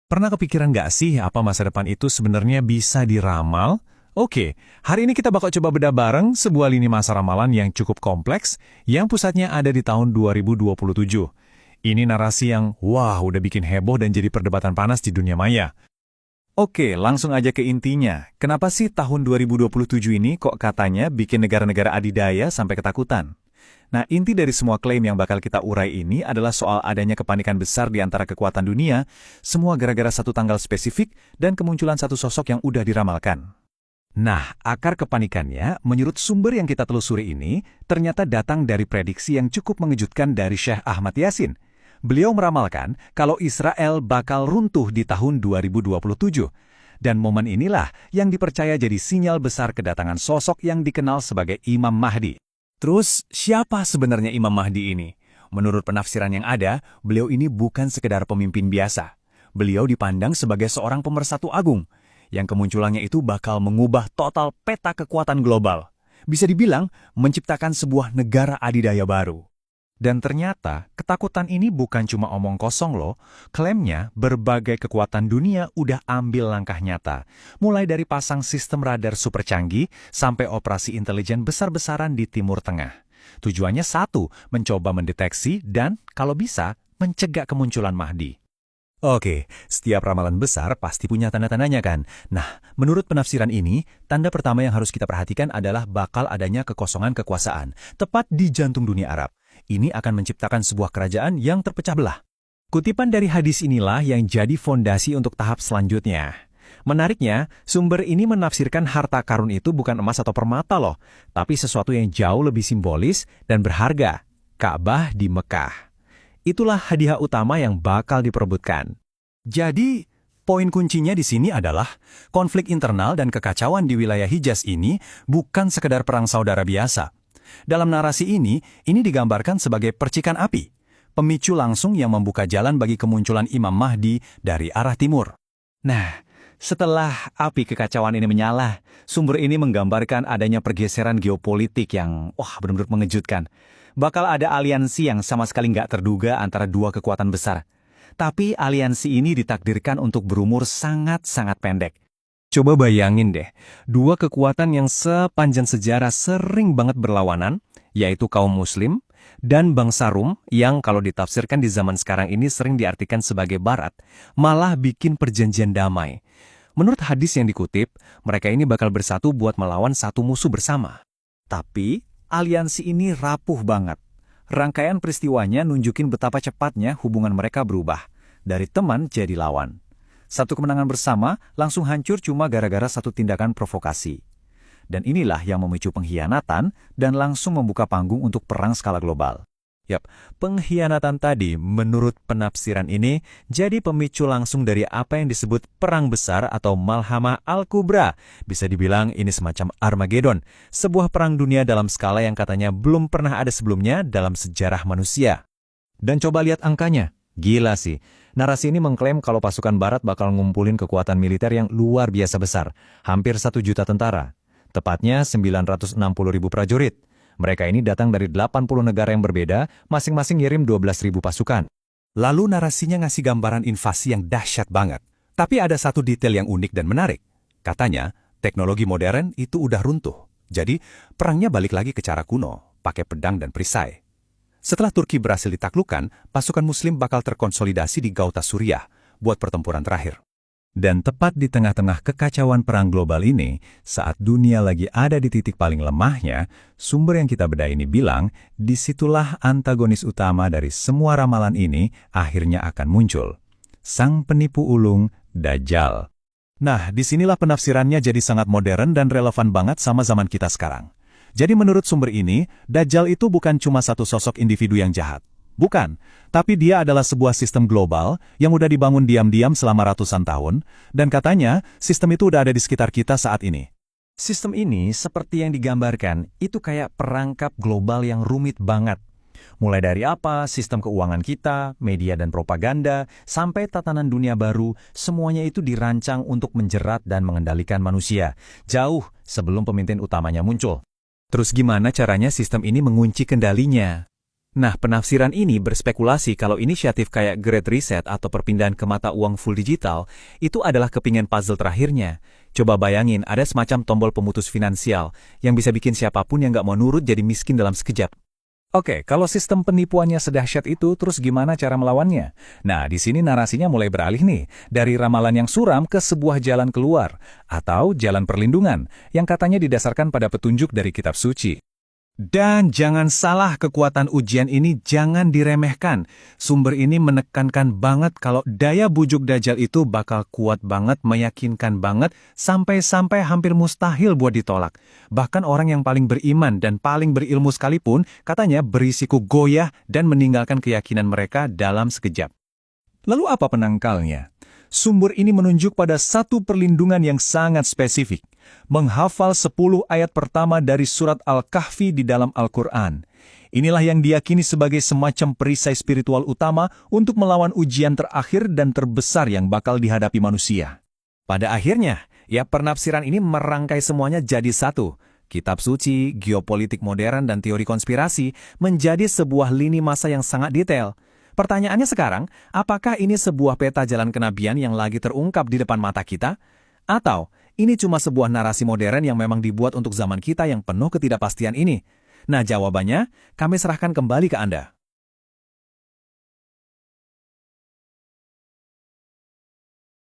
Pernah kepikiran nggak sih apa masa depan itu sebenarnya bisa diramal? Oke, hari ini kita bakal coba bedah bareng sebuah lini masa ramalan yang cukup kompleks yang pusatnya ada di tahun 2027. Ini narasi yang, wah, udah bikin heboh dan jadi perdebatan panas di dunia maya. Oke, langsung aja ke intinya. Kenapa sih tahun 2027 ini kok katanya bikin negara-negara adidaya sampai ketakutan? Nah, inti dari semua klaim yang bakal kita urai ini adalah soal adanya kepanikan besar di antara kekuatan dunia, semua gara-gara satu tanggal spesifik dan kemunculan satu sosok yang udah diramalkan. Nah, akar kepanikannya, menurut sumber yang kita telusuri ini, ternyata datang dari prediksi yang cukup mengejutkan dari Syekh Ahmad Yasin. Beliau meramalkan kalau Israel bakal runtuh di tahun 2027. Dan momen inilah yang dipercaya jadi sinyal besar kedatangan sosok yang dikenal sebagai Imam Mahdi. Terus, siapa sebenarnya Imam Mahdi ini? Menurut penafsiran yang ada, beliau ini bukan sekedar pemimpin biasa. Beliau dipandang sebagai seorang pemersatu agung, yang kemunculannya itu bakal mengubah total peta kekuatan global. Bisa dibilang, menciptakan sebuah negara adidaya baru. Dan ternyata, ketakutan ini bukan cuma omong kosong loh. Klaimnya, berbagai kekuatan dunia udah ambil langkah nyata. Mulai dari pasang sistem radar super canggih, sampai operasi intelijen besar-besaran di Timur Tengah. Tujuannya satu, mencoba mendeteksi dan, kalau bisa, mencegah kemunculan Mahdi. Oke, setiap ramalan besar pasti punya tanda-tandanya kan? Nah, menurut penafsiran ini, tanda pertama yang harus kita perhatikan adalah bakal adanya kekosongan kekuasaan, tepat di jantung dunia Arab. Ini akan menciptakan sebuah kerajaan yang terpecah belah. Kutipan dari hadis inilah yang jadi fondasi untuk tahap selanjutnya. Menariknya, sumber ini menafsirkan harta karun itu bukan emas atau permata loh, tapi sesuatu yang jauh lebih simbolis dan berharga, Ka'bah di Mekah. Itulah hadiah utama yang bakal diperebutkan. Jadi, poin kuncinya di sini adalah konflik internal dan kekacauan di wilayah Hijaz ini bukan sekedar perang saudara biasa. Dalam narasi ini digambarkan sebagai percikan api, pemicu langsung yang membuka jalan bagi kemunculan Imam Mahdi dari arah timur. Nah, setelah api kekacauan ini menyala, sumber ini menggambarkan adanya pergeseran geopolitik yang, benar-benar mengejutkan. Bakal ada aliansi yang sama sekali nggak terduga antara dua kekuatan besar. Tapi aliansi ini ditakdirkan untuk berumur sangat-sangat pendek. Coba bayangin deh, dua kekuatan yang sepanjang sejarah sering banget berlawanan, yaitu kaum muslim dan bangsa Rum yang kalau ditafsirkan di zaman sekarang ini sering diartikan sebagai barat, malah bikin perjanjian damai. Menurut hadis yang dikutip, mereka ini bakal bersatu buat melawan satu musuh bersama. Tapi, aliansi ini rapuh banget. Rangkaian peristiwanya nunjukin betapa cepatnya hubungan mereka berubah, dari teman jadi lawan. Satu kemenangan bersama langsung hancur cuma gara-gara satu tindakan provokasi. Dan inilah yang memicu pengkhianatan dan langsung membuka panggung untuk perang skala global. Yap, pengkhianatan tadi menurut penafsiran ini jadi pemicu langsung dari apa yang disebut perang besar atau Malhamah Al-Kubra. Bisa dibilang ini semacam Armageddon, sebuah perang dunia dalam skala yang katanya belum pernah ada sebelumnya dalam sejarah manusia. Dan coba lihat angkanya, gila sih. Narasi ini mengklaim kalau pasukan barat bakal ngumpulin kekuatan militer yang luar biasa besar, hampir 1 juta tentara. Tepatnya 960.000 prajurit. Mereka ini datang dari 80 negara yang berbeda, masing-masing ngirim 12.000 pasukan. Lalu narasinya ngasih gambaran invasi yang dahsyat banget. Tapi ada satu detail yang unik dan menarik. Katanya, teknologi modern itu udah runtuh. Jadi, perangnya balik lagi ke cara kuno, pakai pedang dan perisai. Setelah Turki berhasil ditaklukkan, pasukan muslim bakal terkonsolidasi di Ghouta Suriah buat pertempuran terakhir. Dan tepat di tengah-tengah kekacauan perang global ini, saat dunia lagi ada di titik paling lemahnya, sumber yang kita bedah ini bilang, disitulah antagonis utama dari semua ramalan ini akhirnya akan muncul. Sang penipu ulung, Dajjal. Nah, disinilah penafsirannya jadi sangat modern dan relevan banget sama zaman kita sekarang. Jadi menurut sumber ini, Dajjal itu bukan cuma satu sosok individu yang jahat. Bukan, tapi dia adalah sebuah sistem global yang udah dibangun diam-diam selama ratusan tahun, dan katanya sistem itu udah ada di sekitar kita saat ini. Sistem ini, seperti yang digambarkan, itu kayak perangkap global yang rumit banget. Mulai dari apa, sistem keuangan kita, media dan propaganda, sampai tatanan dunia baru, semuanya itu dirancang untuk menjerat dan mengendalikan manusia, jauh sebelum pemimpin utamanya muncul. Terus gimana caranya sistem ini mengunci kendalinya? Nah, penafsiran ini berspekulasi kalau inisiatif kayak Great Reset atau perpindahan ke mata uang full digital itu adalah kepingan puzzle terakhirnya. Coba bayangin ada semacam tombol pemutus finansial yang bisa bikin siapapun yang nggak mau nurut jadi miskin dalam sekejap. Oke, kalau sistem penipuannya sedahsyat itu, terus gimana cara melawannya? Nah, di sini narasinya mulai beralih nih, dari ramalan yang suram ke sebuah jalan keluar, atau jalan perlindungan, yang katanya didasarkan pada petunjuk dari kitab suci. Dan jangan salah, kekuatan ujian ini jangan diremehkan. Sumber ini menekankan banget kalau daya bujuk Dajjal itu bakal kuat banget, meyakinkan banget, sampai-sampai hampir mustahil buat ditolak. Bahkan orang yang paling beriman dan paling berilmu sekalipun, katanya berisiko goyah dan meninggalkan keyakinan mereka dalam sekejap. Lalu apa penangkalnya? Sumber ini menunjuk pada satu perlindungan yang sangat spesifik. Menghafal 10 ayat pertama dari surat Al-Kahfi di dalam Al-Quran. Inilah yang diyakini sebagai semacam perisai spiritual utama untuk melawan ujian terakhir dan terbesar yang bakal dihadapi manusia. Pada akhirnya, penafsiran ini merangkai semuanya jadi satu. Kitab suci, geopolitik modern, dan teori konspirasi menjadi sebuah lini masa yang sangat detail. Pertanyaannya sekarang, apakah ini sebuah peta jalan kenabian yang lagi terungkap di depan mata kita? Atau ini cuma sebuah narasi modern yang memang dibuat untuk zaman kita yang penuh ketidakpastian ini? Nah, jawabannya kami serahkan kembali ke Anda.